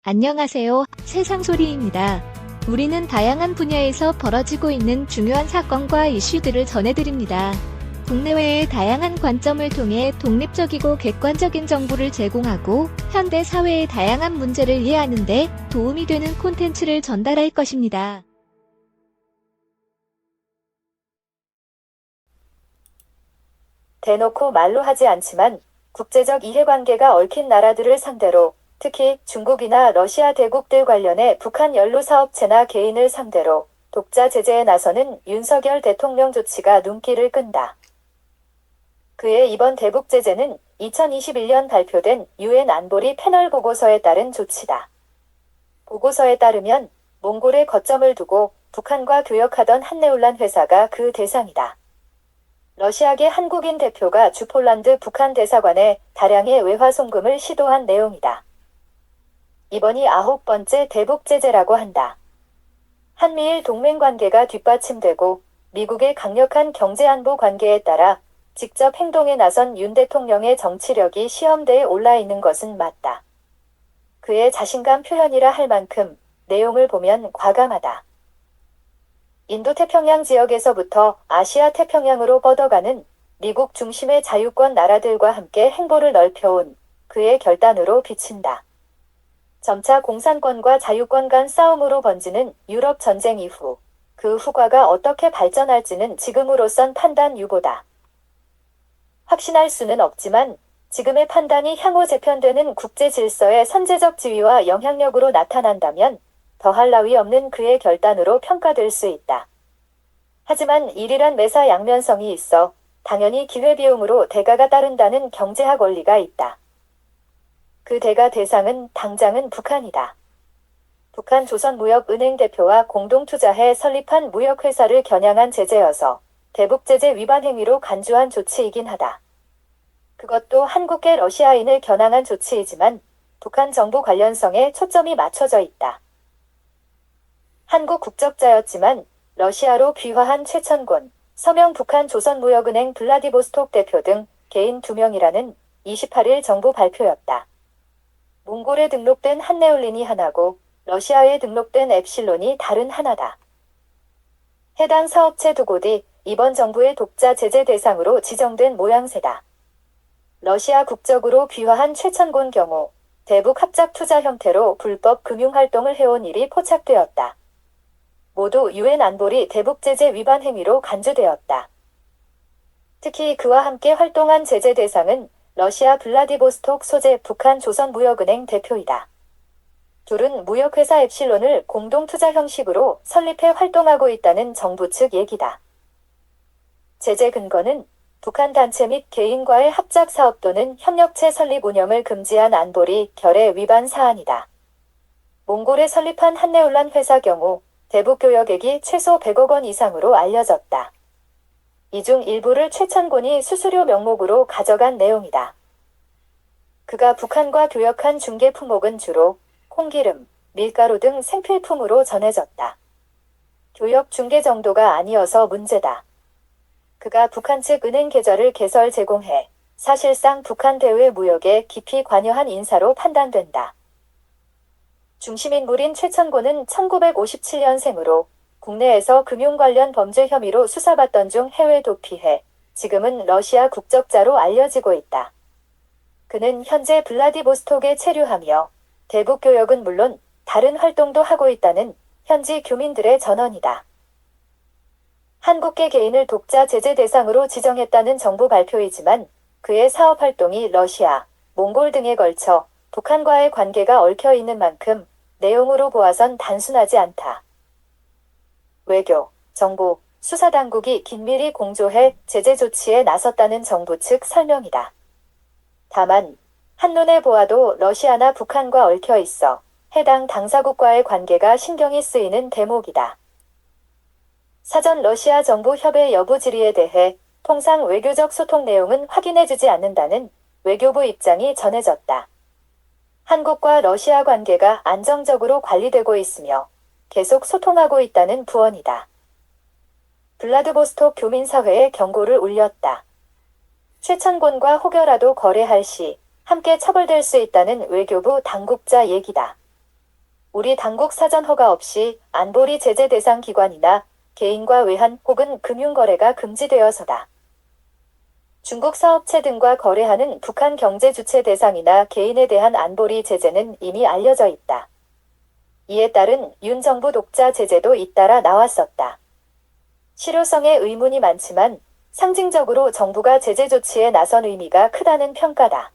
안녕하세요. 세상소리입니다. 우리는 다양한 분야에서 벌어지고 있는 중요한 사건과 이슈들을 전해드립니다. 국내외의 다양한 관점을 통해 독립적이고 객관적인 정보를 제공하고 현대 사회의 다양한 문제를 이해하는 데 도움이 되는 콘텐츠를 전달할 것입니다. 대놓고 말로 하지 않지만 국제적 이해관계가 얽힌 나라들을 상대로 특히 중국이나 러시아 대국들 관련해 북한 연루 사업체나 개인을 상대로 독자 제재에 나서는 윤석열 대통령 조치가 눈길을 끈다. 그의 이번 대북 제재는 2021년 발표된 유엔 안보리 패널 보고서에 따른 조치다. 보고서에 따르면 몽골에 거점을 두고 북한과 교역하던 한네울란 회사가 그 대상이다. 러시아계 한국인 대표가 주폴란드 북한 대사관에 다량의 외화 송금을 시도한 내용이다. 이번이 9번째 대북 제재라고 한다. 한미일 동맹관계가 뒷받침되고 미국의 강력한 경제안보 관계에 따라 직접 행동에 나선 윤 대통령의 정치력이 시험대에 올라 있는 것은 맞다. 그의 자신감 표현이라 할 만큼 내용을 보면 과감하다. 인도태평양 지역에서부터 아시아 태평양으로 뻗어가는 미국 중심의 자유권 나라들과 함께 행보를 넓혀온 그의 결단으로 비친다. 점차 공산권과 자유권 간 싸움으로 번지는 유럽 전쟁 이후 그 후과가 어떻게 발전할지는 지금으로선 판단 유보다. 확신할 수는 없지만 지금의 판단이 향후 재편되는 국제 질서의 선제적 지위와 영향력으로 나타난다면 더할 나위 없는 그의 결단으로 평가될 수 있다. 하지만 일이란 매사 양면성이 있어 당연히 기회비용으로 대가가 따른다는 경제학 원리가 있다. 그 대가 대상은 당장은 북한이다. 북한 조선무역은행 대표와 공동투자해 설립한 무역회사를 겨냥한 제재여서 대북제재 위반 행위로 간주한 조치이긴 하다. 그것도 한국계 러시아인을 겨냥한 조치이지만 북한 정부 관련성에 초점이 맞춰져 있다. 한국 국적자였지만 러시아로 귀화한 최천곤, 서명 북한 조선무역은행 블라디보스톡 대표 등 개인 2명이라는 28일 정부 발표였다. 몽골에 등록된 한네울린이 하나고 러시아에 등록된 엡실론이 다른 하나다. 해당 사업체 두 곳이 이번 정부의 독자 제재 대상으로 지정된 모양새다. 러시아 국적으로 귀화한 최천곤 경우 대북 합작 투자 형태로 불법 금융활동을 해온 일이 포착되었다. 모두 유엔 안보리 대북 제재 위반 행위로 간주되었다. 특히 그와 함께 활동한 제재 대상은 러시아 블라디보스톡 소재 북한 조선무역은행 대표이다. 둘은 무역회사 엡실론을 공동투자 형식으로 설립해 활동하고 있다는 정부 측 얘기다. 제재 근거는 북한 단체 및 개인과의 합작 사업 또는 협력체 설립 운영을 금지한 안보리 결의 위반 사안이다. 몽골에 설립한 한네울란 회사 경우 대북 교역액이 최소 100억 원 이상으로 알려졌다. 이 중 일부를 최천곤이 수수료 명목으로 가져간 내용이다. 그가 북한과 교역한 중개 품목은 주로 콩기름, 밀가루 등 생필품으로 전해졌다. 교역 중개 정도가 아니어서 문제다. 그가 북한 측 은행 계좌를 개설 제공해 사실상 북한 대외 무역에 깊이 관여한 인사로 판단된다. 중심인물인 최천곤은 1957년생으로 국내에서 금융 관련 범죄 혐의로 수사받던 중 해외 도피해 지금은 러시아 국적자로 알려지고 있다. 그는 현재 블라디보스톡에 체류하며 대북 교역은 물론 다른 활동도 하고 있다는 현지 교민들의 전언이다. 한국계 개인을 독자 제재 대상으로 지정했다는 정부 발표이지만 그의 사업 활동이 러시아, 몽골 등에 걸쳐 북한과의 관계가 얽혀 있는 만큼 내용으로 보아선 단순하지 않다. 외교, 정부, 수사당국이 긴밀히 공조해 제재 조치에 나섰다는 정부 측 설명이다. 다만 한눈에 보아도 러시아나 북한과 얽혀 있어 해당 당사국과의 관계가 신경이 쓰이는 대목이다. 사전 러시아 정부 협의 여부 질의에 대해 통상 외교적 소통 내용은 확인해주지 않는다는 외교부 입장이 전해졌다. 한국과 러시아 관계가 안정적으로 관리되고 있으며 계속 소통하고 있다는 부언이다. 블라디보스톡 교민사회에 경고를 울렸다. 최천곤과 혹여라도 거래할 시 함께 처벌될 수 있다는 외교부 당국자 얘기다. 우리 당국 사전 허가 없이 안보리 제재 대상 기관이나 개인과 외환 혹은 금융거래가 금지되어서다. 중국 사업체 등과 거래하는 북한 경제 주체 대상이나 개인에 대한 안보리 제재는 이미 알려져 있다. 이에 따른 윤 정부 독자 제재도 잇따라 나왔었다. 실효성에 의문이 많지만 상징적으로 정부가 제재 조치에 나선 의미가 크다는 평가다.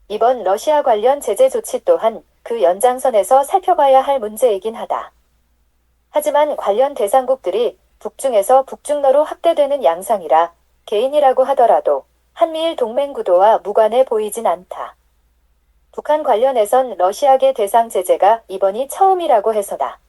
이번 러시아 관련 제재 조치 또한 그 연장선에서 살펴봐야 할 문제이긴 하다. 하지만 관련 대상국들이 북중에서 북중러로 확대되는 양상이라 개인이라고 하더라도 한미일 동맹 구도와 무관해 보이진 않다. 북한 관련해선 러시아계 대상 제재가 이번이 처음이라고 해서다.